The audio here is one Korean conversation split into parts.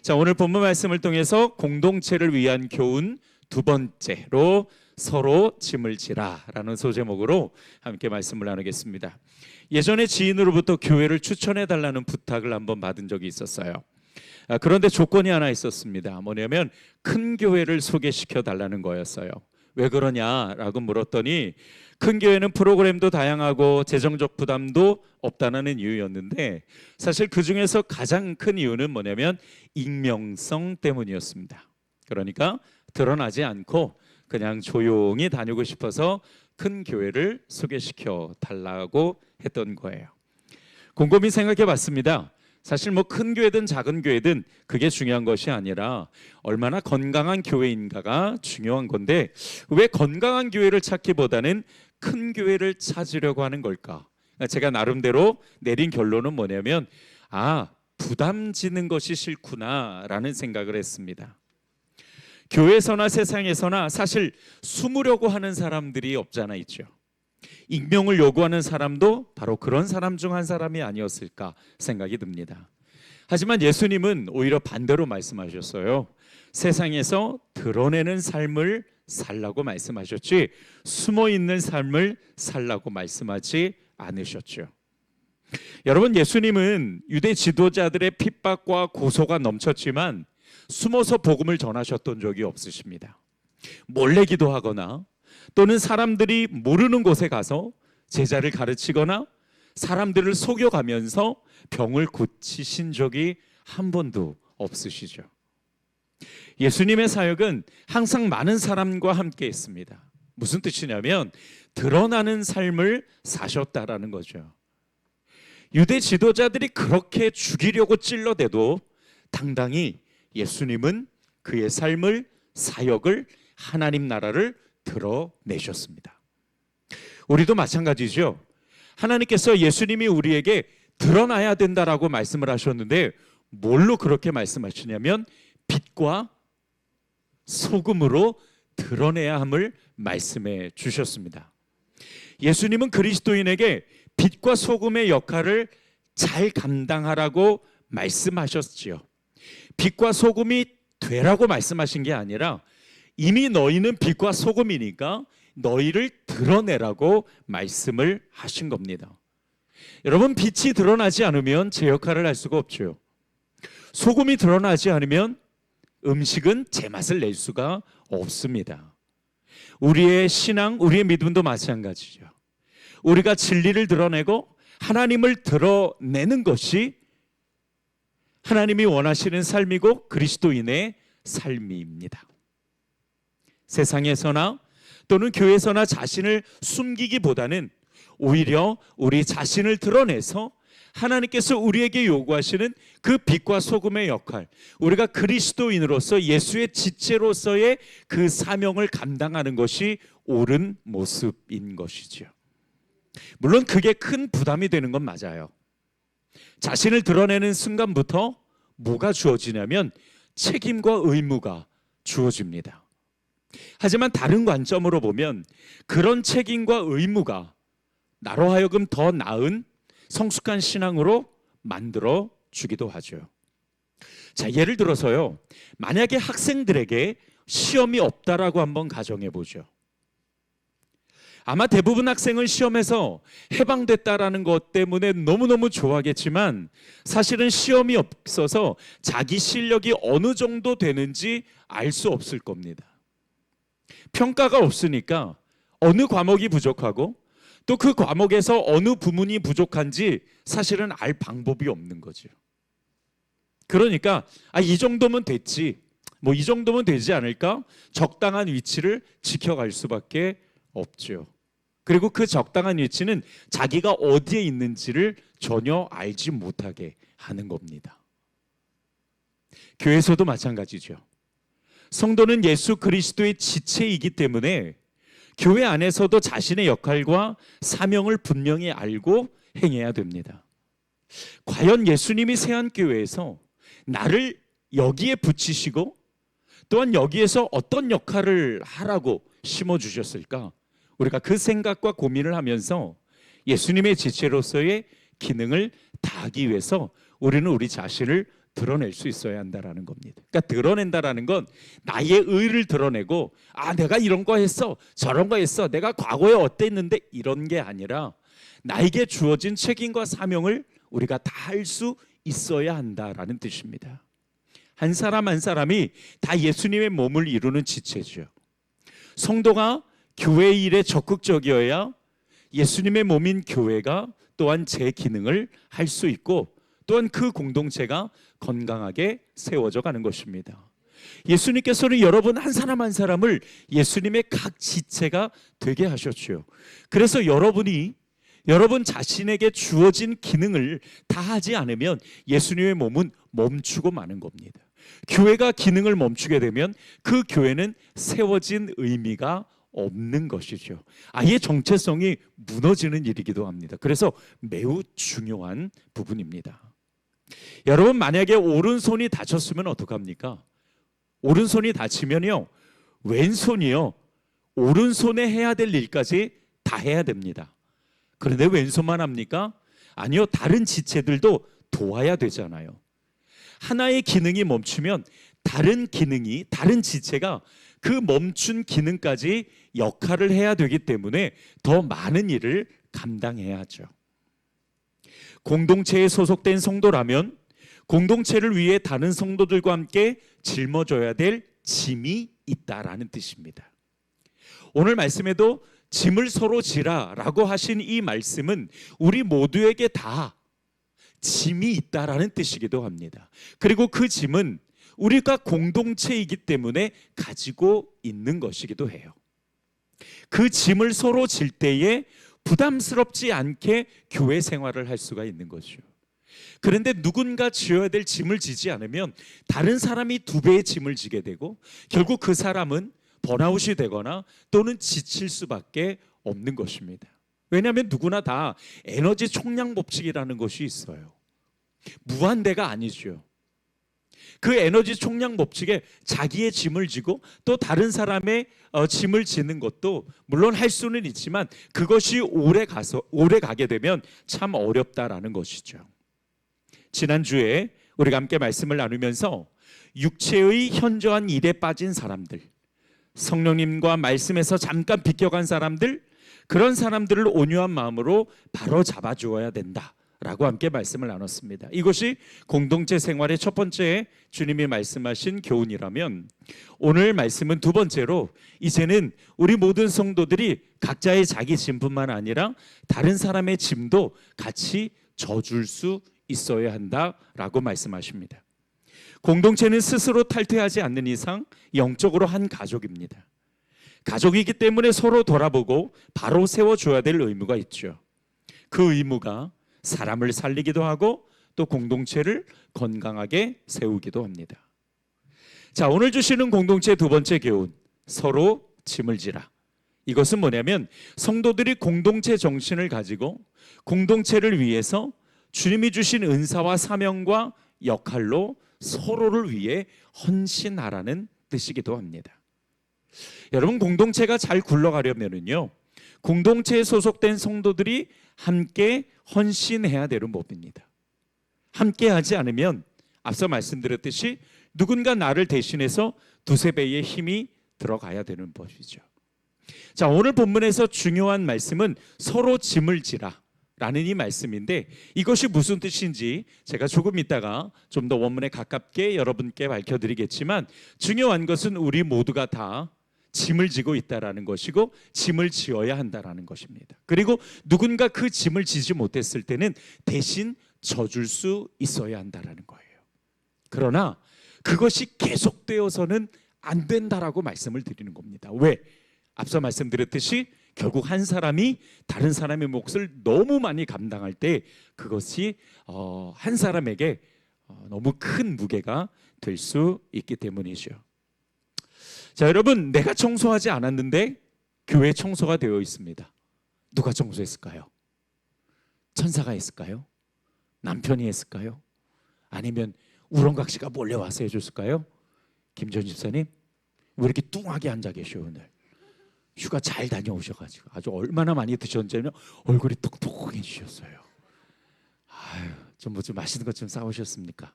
자, 오늘 본문 말씀을 통해서 공동체를 위한 교훈 두 번째로 서로 짐을 지라라는 소제목으로 함께 말씀을 나누겠습니다. 예전에 지인으로부터 교회를 추천해 달라는 부탁을 한번 받은 적이 있었어요. 그런데 조건이 하나 있었습니다. 뭐냐면 큰 교회를 소개시켜 달라는 거였어요. 왜 그러냐라고 물었더니 큰 교회는 프로그램도 다양하고 재정적 부담도 없다는 이유였는데, 사실 그 중에서 가장 큰 이유는 뭐냐면 익명성 때문이었습니다. 그러니까 드러나지 않고 그냥 조용히 다니고 싶어서 큰 교회를 소개시켜 달라고 했던 거예요. 곰곰이 생각해 봤습니다. 사실 뭐 큰 교회든 작은 교회든 그게 중요한 것이 아니라 얼마나 건강한 교회인가가 중요한 건데, 왜 건강한 교회를 찾기보다는 큰 교회를 찾으려고 하는 걸까? 제가 나름대로 내린 결론은 뭐냐면 부담 지는 것이 싫구나라는 생각을 했습니다. 교회에서나 세상에서나 사실 숨으려고 하는 사람들이 없잖아 있죠. 익명을 요구하는 사람도 바로 그런 사람 중 한 사람이 아니었을까 생각이 듭니다. 하지만 예수님은 오히려 반대로 말씀하셨어요. 세상에서 드러내는 삶을 살라고 말씀하셨지 숨어있는 삶을 살라고 말씀하지 않으셨죠. 여러분, 예수님은 유대 지도자들의 핍박과 고소가 넘쳤지만 숨어서 복음을 전하셨던 적이 없으십니다. 몰래 기도하거나 또는 사람들이 모르는 곳에 가서 제자를 가르치거나 사람들을 속여가면서 병을 고치신 적이 한 번도 없으시죠. 예수님의 사역은 항상 많은 사람과 함께 했습니다. 무슨 뜻이냐면 드러나는 삶을 사셨다라는 거죠. 유대 지도자들이 그렇게 죽이려고 찔러대도 당당히 예수님은 그의 삶을, 사역을, 하나님 나라를 드러내셨습니다. 우리도 마찬가지죠. 하나님께서 예수님이 우리에게 드러나야 된다라고 말씀을 하셨는데 뭘로 그렇게 말씀하시냐면 빛과 소금으로 드러내야 함을 말씀해 주셨습니다. 예수님은 그리스도인에게 빛과 소금의 역할을 잘 감당하라고 말씀하셨지요. 빛과 소금이 되라고 말씀하신 게 아니라 이미 너희는 빛과 소금이니까 너희를 드러내라고 말씀을 하신 겁니다. 여러분, 빛이 드러나지 않으면 제 역할을 할 수가 없죠. 소금이 드러나지 않으면 음식은 제 맛을 낼 수가 없습니다. 우리의 신앙, 우리의 믿음도 마찬가지죠. 우리가 진리를 드러내고 하나님을 드러내는 것이 하나님이 원하시는 삶이고 그리스도인의 삶입니다. 세상에서나 또는 교회에서나 자신을 숨기기보다는 오히려 우리 자신을 드러내서 하나님께서 우리에게 요구하시는 그 빛과 소금의 역할, 우리가 그리스도인으로서 예수의 지체로서의 그 사명을 감당하는 것이 옳은 모습인 것이죠. 물론 그게 큰 부담이 되는 건 맞아요. 자신을 드러내는 순간부터 뭐가 주어지냐면 책임과 의무가 주어집니다. 하지만 다른 관점으로 보면 그런 책임과 의무가 나로 하여금 더 나은 성숙한 신앙으로 만들어 주기도 하죠. 자, 예를 들어서요, 만약에 학생들에게 시험이 없다라고 한번 가정해 보죠. 아마 대부분 학생은 시험에서 해방됐다라는 것 때문에 너무너무 좋아하겠지만 사실은 시험이 없어서 자기 실력이 어느 정도 되는지 알 수 없을 겁니다. 평가가 없으니까 어느 과목이 부족하고 또 그 과목에서 어느 부문이 부족한지 사실은 알 방법이 없는 거죠. 그러니까 이 정도면 됐지, 뭐 이 정도면 되지 않을까? 적당한 위치를 지켜갈 수밖에 없죠. 그리고 그 적당한 위치는 자기가 어디에 있는지를 전혀 알지 못하게 하는 겁니다. 교회에서도 마찬가지죠. 성도는 예수 그리스도의 지체이기 때문에 교회 안에서도 자신의 역할과 사명을 분명히 알고 행해야 됩니다. 과연 예수님이 세안교회에서 나를 여기에 붙이시고 또한 여기에서 어떤 역할을 하라고 심어주셨을까? 우리가 그 생각과 고민을 하면서 예수님의 지체로서의 기능을 다하기 위해서 우리는 우리 자신을 드러낼 수 있어야 한다라는 겁니다. 그러니까 드러낸다라는 건 나의 의를 드러내고 내가 이런 거 했어, 저런 거 했어, 내가 과거에 어땠는데 이런 게 아니라 나에게 주어진 책임과 사명을 우리가 다 할 수 있어야 한다라는 뜻입니다. 한 사람 한 사람이 다 예수님의 몸을 이루는 지체죠. 성도가 교회 일에 적극적이어야 예수님의 몸인 교회가 또한 제 기능을 할 수 있고 또한 그 공동체가 건강하게 세워져 가는 것입니다. 예수님께서는 여러분 한 사람 한 사람을 예수님의 각 지체가 되게 하셨죠. 그래서 여러분 자신에게 주어진 기능을 다 하지 않으면 예수님의 몸은 멈추고 마는 겁니다. 교회가 기능을 멈추게 되면 그 교회는 세워진 의미가 없는 것이죠. 아예 정체성이 무너지는 일이기도 합니다. 그래서 매우 중요한 부분입니다. 여러분 만약에 오른손이 다쳤으면 어떡합니까? 오른손이 다치면요 왼손이요 오른손에 해야 될 일까지 다 해야 됩니다. 그런데 왼손만 합니까? 아니요, 다른 지체들도 도와야 되잖아요. 하나의 기능이 멈추면 다른 지체가 그 멈춘 기능까지 역할을 해야 되기 때문에 더 많은 일을 감당해야 하죠. 공동체에 소속된 성도라면 공동체를 위해 다른 성도들과 함께 짊어져야 될 짐이 있다라는 뜻입니다. 오늘 말씀에도 짐을 서로 지라라고 하신 이 말씀은 우리 모두에게 다 짐이 있다라는 뜻이기도 합니다. 그리고 그 짐은 우리가 공동체이기 때문에 가지고 있는 것이기도 해요. 그 짐을 서로 질 때에 부담스럽지 않게 교회 생활을 할 수가 있는 거죠. 그런데 누군가 지어야 될 짐을 지지 않으면 다른 사람이 2배의 짐을 지게 되고 결국 그 사람은 번아웃이 되거나 또는 지칠 수밖에 없는 것입니다. 왜냐하면 누구나 다 에너지 총량 법칙이라는 것이 있어요. 무한대가 아니죠. 그 에너지 총량 법칙에 자기의 짐을 지고 또 다른 사람의 짐을 지는 것도 물론 할 수는 있지만 그것이 오래 가게 되면 참 어렵다라는 것이죠. 지난주에 우리가 함께 말씀을 나누면서 육체의 현저한 일에 빠진 사람들, 성령님과 말씀에서 잠깐 비껴간 사람들, 그런 사람들을 온유한 마음으로 바로 잡아주어야 된다라고 함께 말씀을 나눴습니다. 이것이 공동체 생활의 첫 번째 주님이 말씀하신 교훈이라면 오늘 말씀은 두 번째로 이제는 우리 모든 성도들이 각자의 자기 짐뿐만 아니라 다른 사람의 짐도 같이 져줄 수 있어야 한다라고 말씀하십니다. 공동체는 스스로 탈퇴하지 않는 이상 영적으로 한 가족입니다. 가족이기 때문에 서로 돌아보고 바로 세워줘야 될 의무가 있죠. 그 의무가 사람을 살리기도 하고 또 공동체를 건강하게 세우기도 합니다. 자, 오늘 주시는 공동체 두 번째 교훈, 서로 짐을 지라. 이것은 뭐냐면 성도들이 공동체 정신을 가지고 공동체를 위해서 주님이 주신 은사와 사명과 역할로 서로를 위해 헌신하라는 뜻이기도 합니다. 여러분 공동체가 잘 굴러가려면요 공동체에 소속된 성도들이 함께 헌신해야 되는 법입니다. 함께 하지 않으면 앞서 말씀드렸듯이 누군가 나를 대신해서 2~3배의 힘이 들어가야 되는 법이죠. 자, 오늘 본문에서 중요한 말씀은 서로 짐을 지라 라는 이 말씀인데 이것이 무슨 뜻인지 제가 조금 있다가 좀 더 원문에 가깝게 여러분께 밝혀드리겠지만 중요한 것은 우리 모두가 다 짐을 지고 있다라는 것이고 짐을 지어야 한다라는 것입니다. 그리고 누군가 그 짐을 지지 못했을 때는 대신 져줄 수 있어야 한다라는 거예요. 그러나 그것이 계속되어서는 안 된다라고 말씀을 드리는 겁니다. 왜? 앞서 말씀드렸듯이 결국 한 사람이 다른 사람의 몫을 너무 많이 감당할 때 그것이 한 사람에게 너무 큰 무게가 될 수 있기 때문이죠. 자, 여러분 내가 청소하지 않았는데 교회 청소가 되어 있습니다. 누가 청소했을까요? 천사가 했을까요? 남편이 했을까요? 아니면 우렁각시가 몰래 와서 해줬을까요? 김전 집사님 왜 이렇게 뚱하게 앉아 계셔 오늘? 휴가 잘 다녀오셔가지고 아주 얼마나 많이 드셨는지 얼굴이 톡톡해지셨어요. 아유, 좀 맛있는 것 좀 싸우셨습니까?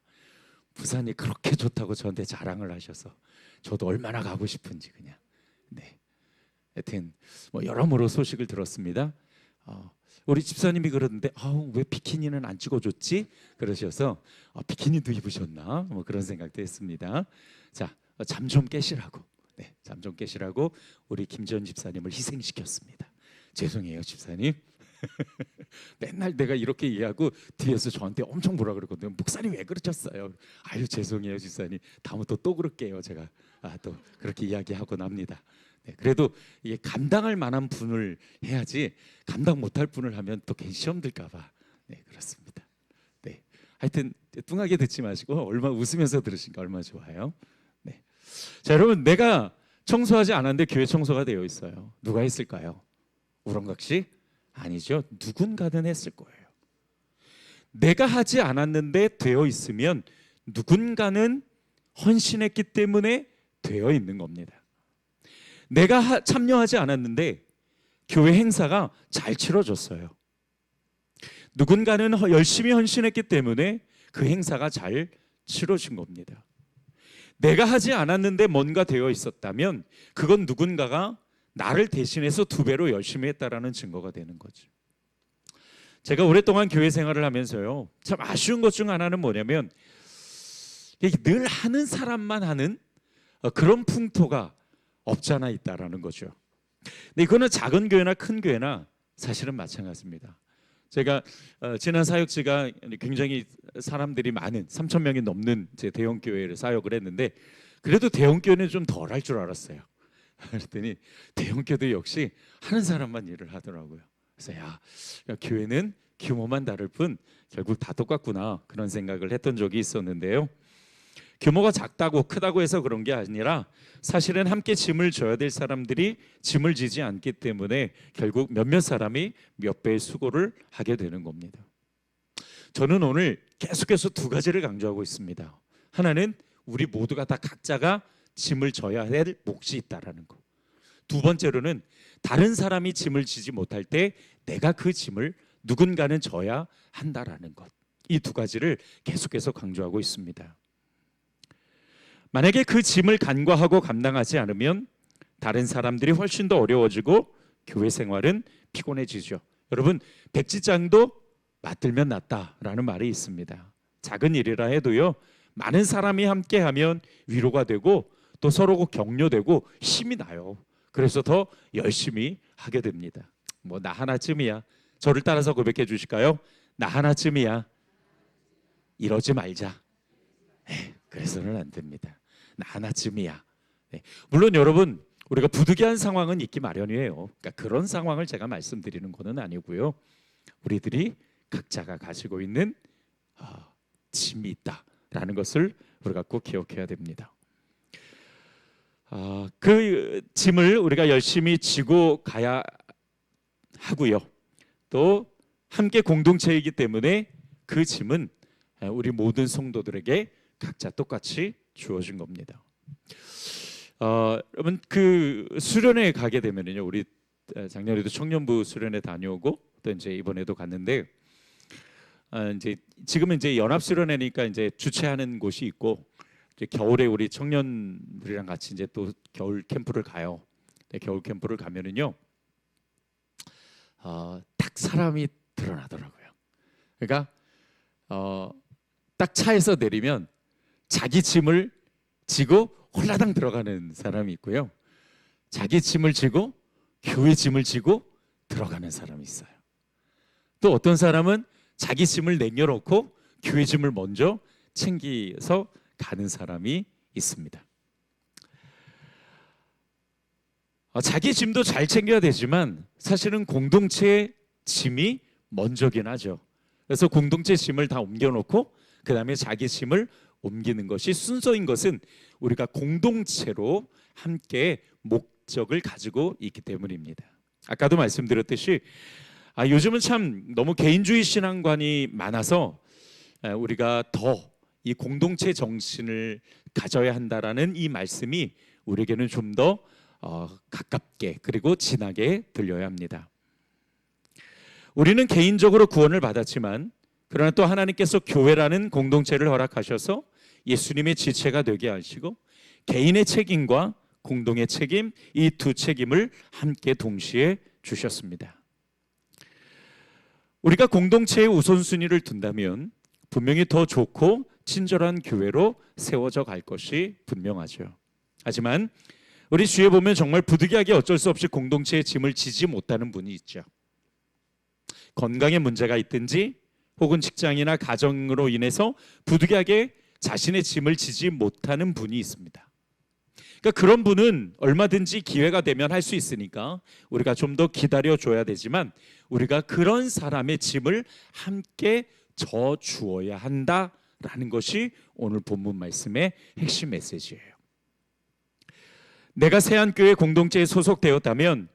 부산이 그렇게 좋다고 저한테 자랑을 하셔서 저도 얼마나 가고 싶은지 그냥. 네. 하여튼 뭐 여러모로 소식을 들었습니다. 우리 집사님이 그러는데 왜 비키니는 안 찍어줬지? 그러셔서 비키니도 입으셨나? 뭐 그런 생각도 했습니다. 자, 잠 좀 깨시라고. 네, 잠 좀 깨시라고 우리 김지연 집사님을 희생시켰습니다. 죄송해요, 집사님. 맨날 내가 이렇게 얘기하고 뒤에서 저한테 엄청 뭐라 그러거든요. 목사님 왜 그러셨어요? 아유 죄송해요, 집사님. 다음부터 또 그럴게요. 제가 또 그렇게 이야기하고 납니다. 네, 그래도 이게 감당할 만한 분을 해야지 감당 못할 분을 하면 또 괜히 시험 들까봐. 네, 그렇습니다. 네, 하여튼 뚱하게 듣지 마시고 얼마 웃으면서 들으시니까 얼마나 좋아요. 네, 자 여러분, 내가 청소하지 않았는데 교회 청소가 되어 있어요. 누가 했을까요? 우렁각 씨? 아니죠. 누군가는 했을 거예요. 내가 하지 않았는데 되어 있으면 누군가는 헌신했기 때문에 되어 있는 겁니다. 내가 참여하지 않았는데 교회 행사가 잘 치러졌어요. 누군가는 열심히 헌신했기 때문에 그 행사가 잘 치러진 겁니다. 내가 하지 않았는데 뭔가 되어 있었다면 그건 누군가가 나를 대신해서 2배로 열심히 했다라는 증거가 되는 거죠. 제가 오랫동안 교회 생활을 하면서요, 참 아쉬운 것 중 하나는 뭐냐면 늘 하는 사람만 하는 그런 풍토가 없잖아 있다라는 거죠. 근데 이거는 작은 교회나 큰 교회나 사실은 마찬가지입니다. 제가 지난 사역지가 굉장히 사람들이 많은 3,000명이 넘는 제 대형 교회를 사역을 했는데 그래도 대형 교회는 좀 덜 할 줄 알았어요. 그랬더니 대형 교회도 역시 하는 사람만 일을 하더라고요. 그래서 야, 교회는 규모만 다를 뿐 결국 다 똑같구나 그런 생각을 했던 적이 있었는데요. 규모가 작다고 크다고 해서 그런 게 아니라 사실은 함께 짐을 져야 될 사람들이 짐을 지지 않기 때문에 결국 몇몇 사람이 몇 배의 수고를 하게 되는 겁니다. 저는 오늘 계속해서 2가지를 강조하고 있습니다. 하나는 우리 모두가 다 각자가 짐을 져야 할 몫이 있다라는 거. 2번째로는 다른 사람이 짐을 지지 못할 때 내가 그 짐을 누군가는 져야 한다라는 것. 이 2가지를 계속해서 강조하고 있습니다. 만약에 그 짐을 간과하고 감당하지 않으면 다른 사람들이 훨씬 더 어려워지고 교회 생활은 피곤해지죠. 여러분, 백지장도 맞들면 낫다라는 말이 있습니다. 작은 일이라 해도요, 많은 사람이 함께하면 위로가 되고 또 서로 격려되고 힘이 나요. 그래서 더 열심히 하게 됩니다. 뭐 나 하나쯤이야. 저를 따라서 고백해 주실까요? 나 하나쯤이야. 이러지 말자. 그래서는 안 됩니다. 나 하나쯤이야. 물론 여러분, 우리가 부득이한 상황은 있기 마련이에요. 그러니까 그런 상황을 제가 말씀드리는 것은 아니고요. 우리들이 각자가 가지고 있는 짐이 있다라는 것을 우리가 꼭 기억해야 됩니다. 그 짐을 우리가 열심히 지고 가야 하고요. 또 함께 공동체이기 때문에 그 짐은 우리 모든 성도들에게 각자 똑같이 주어진 겁니다. 여러분, 그 수련회 가게 되면요, 우리 작년에도 청년부 수련회 다녀오고 또 이제 이번에도 갔는데 이제 지금은 이제 연합 수련회니까 이제 주최하는 곳이 있고 이제 겨울에 우리 청년들이랑 같이 이제 또 겨울 캠프를 가요. 겨울 캠프를 가면은요, 딱 사람이 드러나더라고요. 그러니까 딱 차에서 내리면 자기 짐을 지고 홀라당 들어가는 사람이 있고요. 자기 짐을 지고 교회 짐을 지고 들어가는 사람이 있어요. 또 어떤 사람은 자기 짐을 내려놓고 교회 짐을 먼저 챙겨서 가는 사람이 있습니다. 자기 짐도 잘 챙겨야 되지만 사실은 공동체의 짐이 먼저긴 하죠. 그래서 공동체 짐을 다 옮겨놓고 그 다음에 자기 짐을 옮기는 것이 순서인 것은 우리가 공동체로 함께 목적을 가지고 있기 때문입니다. 아까도 말씀드렸듯이 요즘은 참 너무 개인주의 신앙관이 많아서 우리가 더 이 공동체 정신을 가져야 한다라는 이 말씀이 우리에게는 좀 더 가깝게 그리고 진하게 들려야 합니다. 우리는 개인적으로 구원을 받았지만 그러나 또 하나님께서 교회라는 공동체를 허락하셔서 예수님의 지체가 되게 하시고 개인의 책임과 공동의 책임, 이 두 책임을 함께 동시에 주셨습니다. 우리가 공동체의 우선순위를 둔다면 분명히 더 좋고 친절한 교회로 세워져 갈 것이 분명하죠. 하지만 우리 주위에 보면 정말 부득이하게 어쩔 수 없이 공동체의 짐을 지지 못하는 분이 있죠. 건강에 문제가 있든지 혹은 직장이나 가정으로 인해서 부득이하게 자신의 짐을 지지 못하는 분이 있습니다. 그러니까 그런 분은 얼마든지 기회가 되면 할 수 있으니까 우리가 좀 더 기다려줘야 되지만 우리가 그런 사람의 짐을 함께 져주어야 한다라는 것이 오늘 본문 말씀의 핵심 메시지예요. 내가 세안교회 공동체에 소속되었다면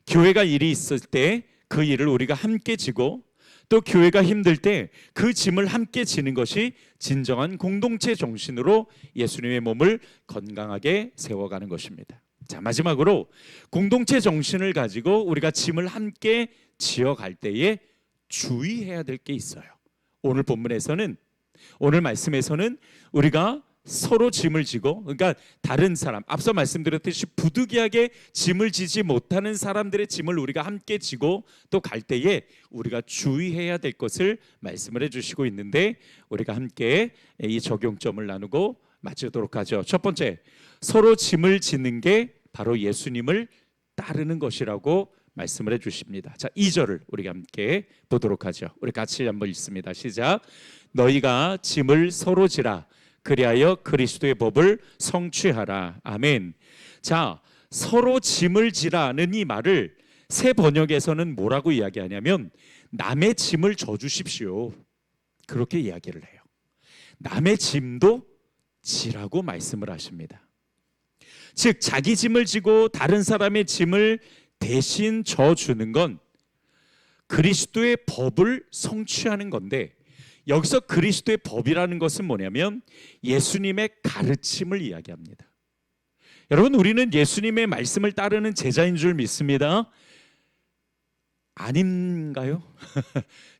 교회가 일이 있을 때 그 일을 우리가 함께 지고 또 교회가 힘들 때 그 짐을 함께 지는 것이 진정한 공동체 정신으로 예수님의 몸을 건강하게 세워가는 것입니다. 자, 마지막으로 공동체 정신을 가지고 우리가 짐을 함께 지어갈 때에 주의해야 될 게 있어요. 오늘 본문에서는, 오늘 말씀에서는 우리가 서로 짐을 지고, 그러니까 다른 사람, 앞서 말씀드렸듯이 부득이하게 짐을 지지 못하는 사람들의 짐을 우리가 함께 지고 또 갈 때에 우리가 주의해야 될 것을 말씀을 해주시고 있는데, 우리가 함께 이 적용점을 나누고 마치도록 하죠. 첫 번째, 서로 짐을 지는 게 바로 예수님을 따르는 것이라고 말씀을 해주십니다. 자, 2절을 우리가 함께 보도록 하죠. 우리 같이 한번 읽습니다. 시작. 너희가 짐을 서로 지라. 그리하여 그리스도의 법을 성취하라. 아멘. 자, 서로 짐을 지라는 이 말을 새 번역에서는 뭐라고 이야기하냐면 남의 짐을 져주십시오, 그렇게 이야기를 해요. 남의 짐도 지라고 말씀을 하십니다. 즉 자기 짐을 지고 다른 사람의 짐을 대신 져주는 건 그리스도의 법을 성취하는 건데, 여기서 그리스도의 법이라는 것은 뭐냐면 예수님의 가르침을 이야기합니다. 여러분, 우리는 예수님의 말씀을 따르는 제자인 줄 믿습니다. 아닌가요?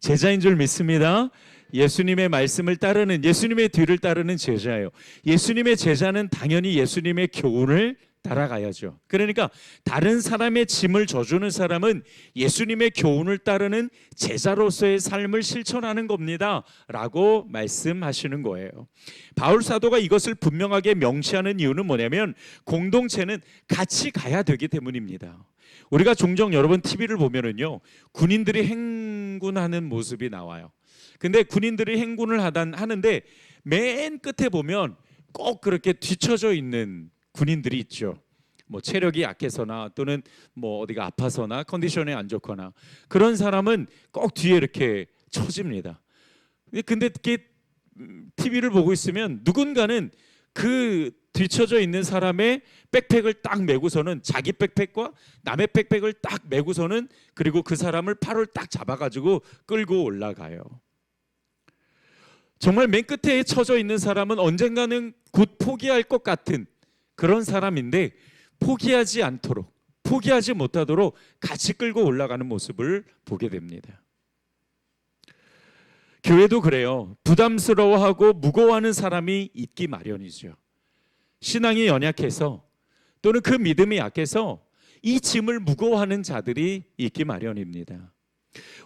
제자인 줄 믿습니다. 예수님의 말씀을 따르는, 예수님의 뒤를 따르는 제자예요. 예수님의 제자는 당연히 예수님의 교훈을 따라가야죠. 그러니까 다른 사람의 짐을 져주는 사람은 예수님의 교훈을 따르는 제자로서의 삶을 실천하는 겁니다 라고 말씀하시는 거예요. 바울 사도가 이것을 분명하게 명시하는 이유는 뭐냐면 공동체는 같이 가야 되기 때문입니다. 우리가 종종 여러분 TV를 보면은요, 군인들이 행군하는 모습이 나와요. 근데 군인들이 행군을 하는데 맨 끝에 보면 꼭 그렇게 뒤처져 있는 군인들이 있죠. 뭐 체력이 약해서나 또는 뭐 어디가 아파서나 컨디션이 안 좋거나 그런 사람은 꼭 뒤에 이렇게 처집니다. 근데 이렇게 TV를 보고 있으면 누군가는 그 뒤처져 있는 사람의 백팩을 딱 메고서는, 자기 백팩과 남의 백팩을 딱 메고서는, 그리고 그 사람을 팔을 딱 잡아가지고 끌고 올라가요. 정말 맨 끝에 처져 있는 사람은 언젠가는 곧 포기할 것 같은 그런 사람인데 포기하지 않도록, 포기하지 못하도록 같이 끌고 올라가는 모습을 보게 됩니다. 교회도 그래요. 부담스러워하고 무거워하는 사람이 있기 마련이죠. 신앙이 연약해서 또는 그 믿음이 약해서 이 짐을 무거워하는 자들이 있기 마련입니다.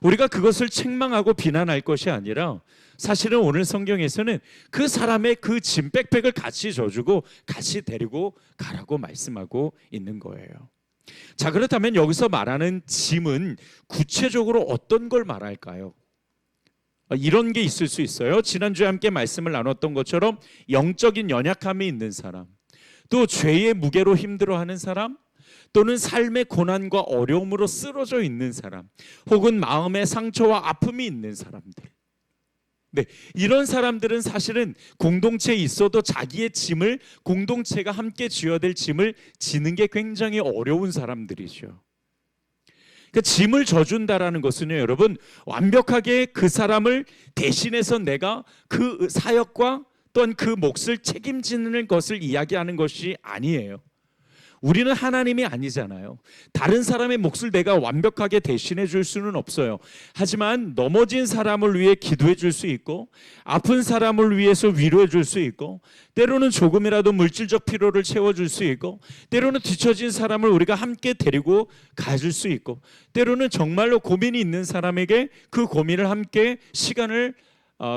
우리가 그것을 책망하고 비난할 것이 아니라 사실은 오늘 성경에서는 그 사람의 그 짐 백팩을 같이 져주고 같이 데리고 가라고 말씀하고 있는 거예요. 자, 그렇다면 여기서 말하는 짐은 구체적으로 어떤 걸 말할까요? 이런 게 있을 수 있어요. 지난주에 함께 말씀을 나눴던 것처럼 영적인 연약함이 있는 사람, 또 죄의 무게로 힘들어하는 사람, 또는 삶의 고난과 어려움으로 쓰러져 있는 사람, 혹은 마음의 상처와 아픔이 있는 사람들. 네, 이런 사람들은 사실은 공동체에 있어도 자기의 짐을, 공동체가 함께 쥐어야 될 짐을 지는 게 굉장히 어려운 사람들이죠. 그러니까 짐을 져준다라는 것은요, 여러분, 완벽하게 그 사람을 대신해서 내가 그 사역과 또한 그 몫을 책임지는 것을 이야기하는 것이 아니에요. 우리는 하나님이 아니잖아요. 다른 사람의 몫을 내가 완벽하게 대신해 줄 수는 없어요. 하지만 넘어진 사람을 위해 기도해 줄 수 있고, 아픈 사람을 위해서 위로해 줄 수 있고, 때로는 조금이라도 물질적 필요를 채워 줄 수 있고, 때로는 뒤처진 사람을 우리가 함께 데리고 가줄 수 있고, 때로는 정말로 고민이 있는 사람에게 그 고민을 함께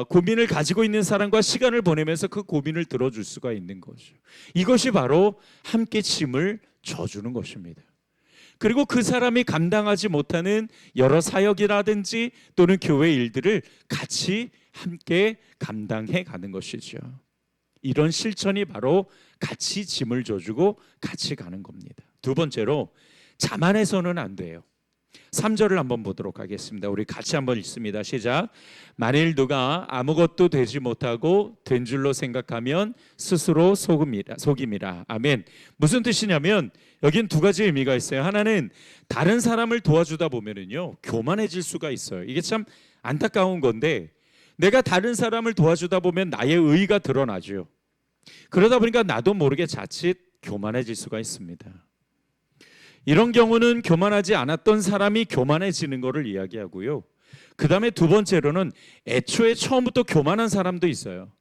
고민을 가지고 있는 사람과 시간을 보내면서 그 고민을 들어줄 수가 있는 거죠. 이것이 바로 함께 짐을 져주는 것입니다. 그리고 그 사람이 감당하지 못하는 여러 사역이라든지 또는 교회 일들을 같이 함께 감당해 가는 것이죠. 이런 실천이 바로 같이 짐을 져주고 같이 가는 겁니다. 두 번째로, 자만해서는 안 돼요. 3절을 한번 보도록 하겠습니다. 우리 같이 한번 읽습니다. 시작. 만일 누가 아무것도 되지 못하고 된 줄로 생각하면 스스로 속임이라. 아멘. 무슨 뜻이냐면 여긴 두 가지 의미가 있어요. 하나는 다른 사람을 도와주다 보면은요, 교만해질 수가 있어요. 이게 참 안타까운 건데, 내가 다른 사람을 도와주다 보면 나의 의의가 드러나죠. 그러다 보니까 나도 모르게 자칫 교만해질 수가 있습니다. 이런 경우는 교만하지 않았던 사람이 교만해지는 것을 이야기하고요. 그 다음에 두 번째로는 애초에 처음부터 교만한 사람도 있어요.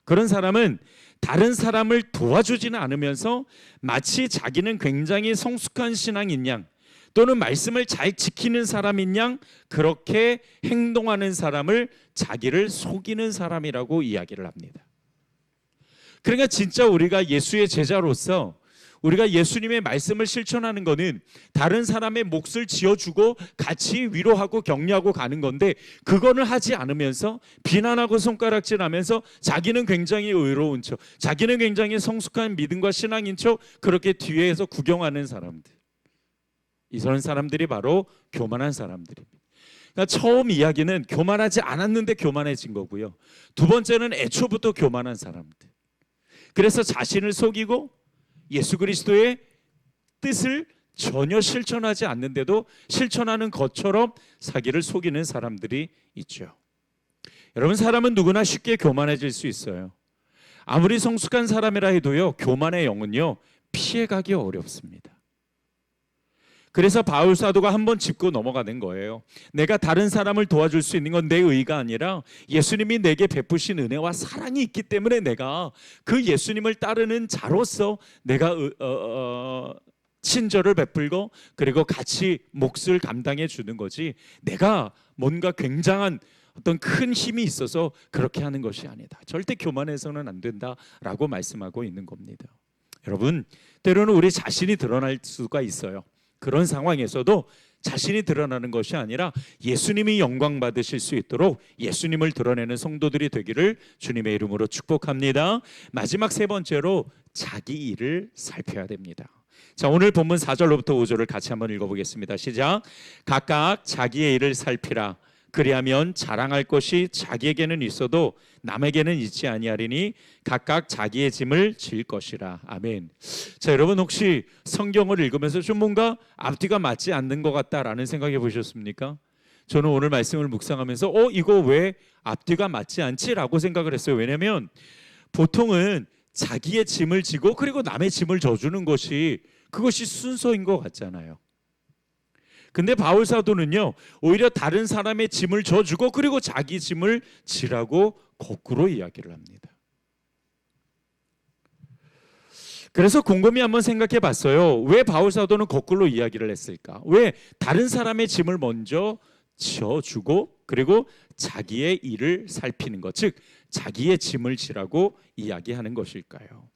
그런 사람은 다른 사람을 도와주지는 않으면서 마치 자기는 굉장히 성숙한 신앙인 양, 또는 말씀을 잘 지키는 사람인 양 그렇게 행동하는 사람을 자기를 속이는 사람이라고 이야기를 합니다. 그러니까 진짜 우리가 예수의 제자로서 우리가 예수님의 말씀을 실천하는 것은 다른 사람의 몫을 지어주고 같이 위로하고 격려하고 가는 건데, 그거는 하지 않으면서 비난하고 손가락질하면서 자기는 굉장히 의로운 척, 자기는 굉장히 성숙한 믿음과 신앙인 척 그렇게 뒤에서 구경하는 사람들, 이런 사람들이 바로 교만한 사람들입니다. 그러니까 처음 이야기는 교만하지 않았는데 교만해진 거고요. 두 번째는 애초부터 교만한 사람들, 그래서 자신을 속이고 예수 그리스도의 뜻을 전혀 실천하지 않는데도 실천하는 것처럼 자기를 속이는 사람들이 있죠. 여러분, 사람은 누구나 쉽게 교만해질 수 있어요. 아무리 성숙한 사람이라 해도요, 교만의 영은요, 피해가기 어렵습니다. 그래서 바울 사도가 한번 짚고 넘어가는 거예요. 내가 다른 사람을 도와줄 수 있는 건 내 의가 아니라 예수님이 내게 베푸신 은혜와 사랑이 있기 때문에 내가 그 예수님을 따르는 자로서 내가 친절을 베풀고 그리고 같이 몫을 감당해 주는 거지, 내가 뭔가 굉장한 어떤 큰 힘이 있어서 그렇게 하는 것이 아니다. 절대 교만해서는 안 된다라고 말씀하고 있는 겁니다. 여러분, 때로는 우리 자신이 드러날 수가 있어요. 그런 상황에서도 자신이 드러나는 것이 아니라 예수님이 영광 받으실 수 있도록 예수님을 드러내는 성도들이 되기를 주님의 이름으로 축복합니다. 마지막 세 번째로, 자기 일을 살펴야 됩니다. 자, 오늘 본문 4절로부터 5절을 같이 한번 읽어보겠습니다. 시작. 각각 자기의 일을 살피라. 그리하면 자랑할 것이 자기에게는 있어도 남에게는 있지 아니하리니 각각 자기의 짐을 질 것이라. 아멘. 자, 여러분, 혹시 성경을 읽으면서 좀 뭔가 앞뒤가 맞지 않는 것 같다라는 생각해 보셨습니까? 저는 오늘 말씀을 묵상하면서 이거 왜 앞뒤가 맞지 않지라고 생각을 했어요. 왜냐하면 보통은 자기의 짐을 지고 그리고 남의 짐을 져주는 것이, 그것이 순서인 것 같잖아요. 근데 바울 사도는요, 오히려 다른 사람의 짐을 져주고 그리고 자기 짐을 지라고 거꾸로 이야기를 합니다. 그래서 곰곰이 한번 생각해 봤어요. 왜 바울 사도는 거꾸로 이야기를 했을까? 왜 다른 사람의 짐을 먼저 져주고 그리고 자기의 일을 살피는 것, 즉 자기의 짐을 지라고 이야기하는 것일까요?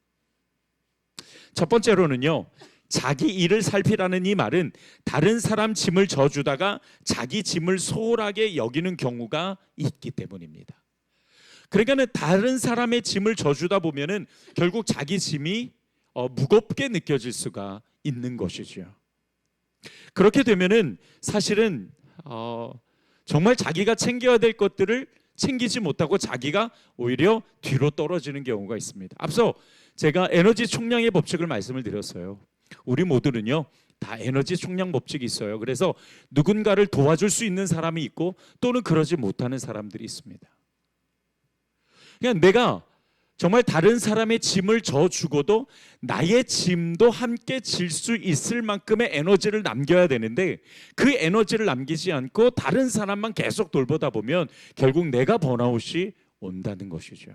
첫 번째로는요, 자기 일을 살피라는 이 말은 다른 사람 짐을 져주다가 자기 짐을 소홀하게 여기는 경우가 있기 때문입니다. 그러니까 다른 사람의 짐을 져주다 보면은 결국 자기 짐이 무겁게 느껴질 수가 있는 것이죠. 그렇게 되면은 사실은 정말 자기가 챙겨야 될 것들을 챙기지 못하고 자기가 오히려 뒤로 떨어지는 경우가 있습니다. 앞서 제가 에너지 총량의 법칙을 말씀을 드렸어요. 우리 모두는요, 다 에너지 총량 법칙이 있어요. 그래서 누군가를 도와줄 수 있는 사람이 있고 또는 그러지 못하는 사람들이 있습니다. 그냥 내가 정말 다른 사람의 짐을 져 주고도 나의 짐도 함께 질 수 있을 만큼의 에너지를 남겨야 되는데, 그 에너지를 남기지 않고 다른 사람만 계속 돌보다 보면 결국 내가 번아웃이 온다는 것이죠.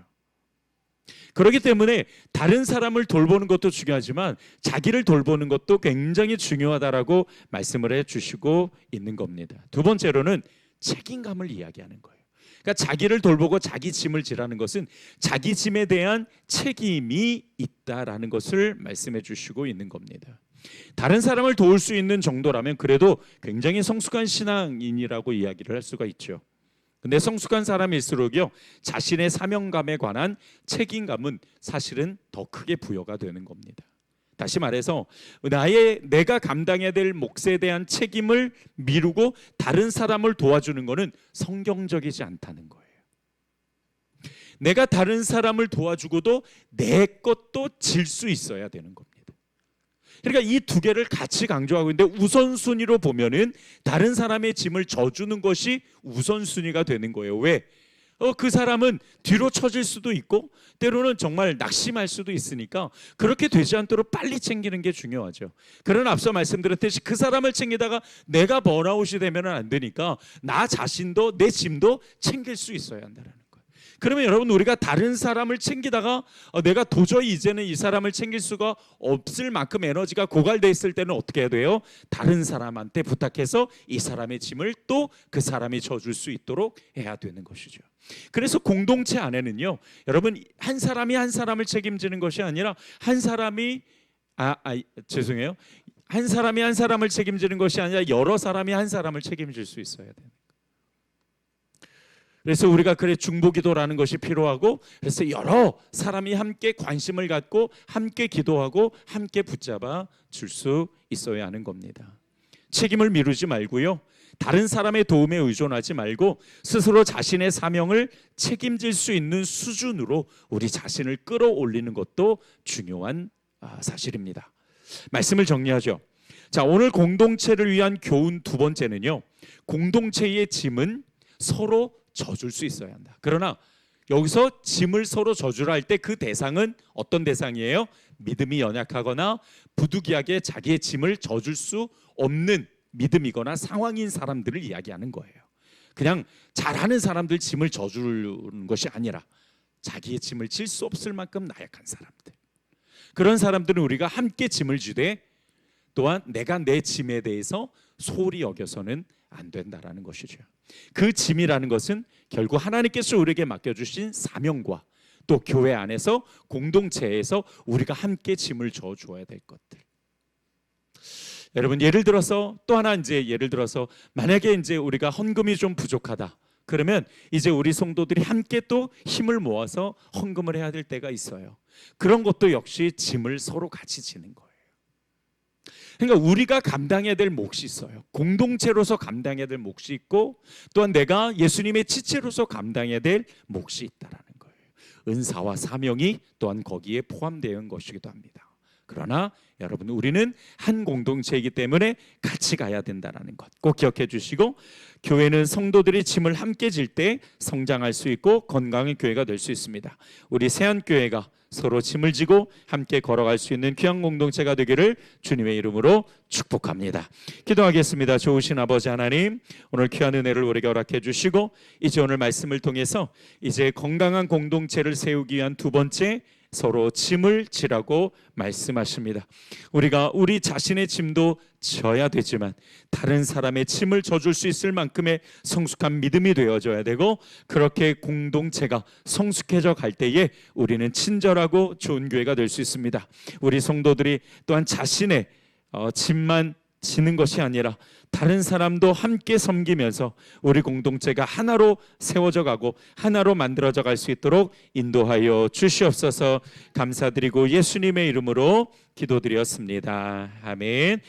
그렇기 때문에 다른 사람을 돌보는 것도 중요하지만 자기를 돌보는 것도 굉장히 중요하다라고 말씀을 해주시고 있는 겁니다. 두 번째로는 책임감을 이야기하는 거예요. 그러니까 자기를 돌보고 자기 짐을 지라는 것은 자기 짐에 대한 책임이 있다라는 것을 말씀해 주시고 있는 겁니다. 다른 사람을 도울 수 있는 정도라면 그래도 굉장히 성숙한 신앙인이라고 이야기를 할 수가 있죠. 근데 성숙한 사람일수록요, 자신의 사명감에 관한 책임감은 사실은 더 크게 부여가 되는 겁니다. 다시 말해서 내가 감당해야 될 몫에 대한 책임을 미루고 다른 사람을 도와주는 것은 성경적이지 않다는 거예요. 내가 다른 사람을 도와주고도 내 것도 질 수 있어야 되는 겁니다. 그러니까 이 두 개를 같이 강조하고 있는데, 우선순위로 보면은 다른 사람의 짐을 져주는 것이 우선순위가 되는 거예요. 왜? 그 사람은 뒤로 처질 수도 있고 때로는 정말 낙심할 수도 있으니까 그렇게 되지 않도록 빨리 챙기는 게 중요하죠. 그러나 앞서 말씀드렸듯이 그 사람을 챙기다가 내가 번아웃이 되면 안 되니까 나 자신도 내 짐도 챙길 수 있어야 한다는 거예요. 그러면 여러분, 우리가 다른 사람을 챙기다가 내가 도저히 이제는 이 사람을 챙길 수가 없을 만큼 에너지가 고갈돼 있을 때는 어떻게 해야 돼요? 다른 사람한테 부탁해서 이 사람의 짐을 또 그 사람이 져줄 수 있도록 해야 되는 것이죠. 그래서 공동체 안에는요, 여러분, 한 사람이 한 사람을 책임지는 것이 아니라 한 사람이 한 사람이 한 사람을 책임지는 것이 아니라 여러 사람이 한 사람을 책임질 수 있어야 돼요. 그래서 우리가 중보기도라는 것이 필요하고, 그래서 여러 사람이 함께 관심을 갖고 함께 기도하고 함께 붙잡아 줄 수 있어야 하는 겁니다. 책임을 미루지 말고요, 다른 사람의 도움에 의존하지 말고 스스로 자신의 사명을 책임질 수 있는 수준으로 우리 자신을 끌어올리는 것도 중요한 사실입니다. 말씀을 정리하죠. 자, 오늘 공동체를 위한 교훈 두 번째는요, 공동체의 짐은 서로 져줄 수 있어야 한다. 그러나 여기서 짐을 서로 져주라 할 때 그 대상은 어떤 대상이에요? 믿음이 연약하거나 부득이하게 자기의 짐을 져줄 수 없는 믿음이거나 상황인 사람들을 이야기하는 거예요. 그냥 잘하는 사람들 짐을 져주는 것이 아니라 자기의 짐을 질 수 없을 만큼 나약한 사람들, 그런 사람들은 우리가 함께 짐을 지되 또한 내가 내 짐에 대해서 소홀히 여겨서는 안 된다라는 것이죠. 그 짐이라는 것은 결국 하나님께서 우리에게 맡겨주신 사명과 또 교회 안에서 공동체에서 우리가 함께 짐을 져 주어야 될 것들. 여러분, 예를 들어서 만약에 이제 우리가 헌금이 좀 부족하다, 그러면 이제 우리 성도들이 함께 또 힘을 모아서 헌금을 해야 될 때가 있어요. 그런 것도 역시 짐을 서로 같이 지는 거예요. 그러니까 우리가 감당해야 될 몫이 있어요. 공동체로서 감당해야 될 몫이 있고, 또한 내가 예수님의 지체로서 감당해야 될 몫이 있다라는 거예요. 은사와 사명이 또한 거기에 포함되어 있는 것이기도 합니다. 그러나 여러분, 우리는 한 공동체이기 때문에 같이 가야 된다는 것 꼭 기억해 주시고, 교회는 성도들이 짐을 함께 질 때 성장할 수 있고 건강한 교회가 될 수 있습니다. 우리 세안교회가 서로 짐을 지고 함께 걸어갈 수 있는 귀한 공동체가 되기를 주님의 이름으로 축복합니다. 기도하겠습니다. 좋으신 아버지 하나님, 오늘 귀한 은혜를 우리에게 허락해 주시고, 이제 오늘 말씀을 통해서 이제 건강한 공동체를 세우기 위한 두 번째, 서로 짐을 지라고 말씀하십니다. 우리가 우리 자신의 짐도 져야 되지만 다른 사람의 짐을 져줄 수 있을 만큼의 성숙한 믿음이 되어져야 되고, 그렇게 공동체가 성숙해져 갈 때에 우리는 친절하고 좋은 교회가 될 수 있습니다. 우리 성도들이 또한 자신의 짐만 지는 것이 아니라 다른 사람도 함께 섬기면서 우리 공동체가 하나로 세워져 가고 하나로 만들어져 갈 수 있도록 인도하여 주시옵소서. 감사드리고 예수님의 이름으로 기도드렸습니다. 아멘.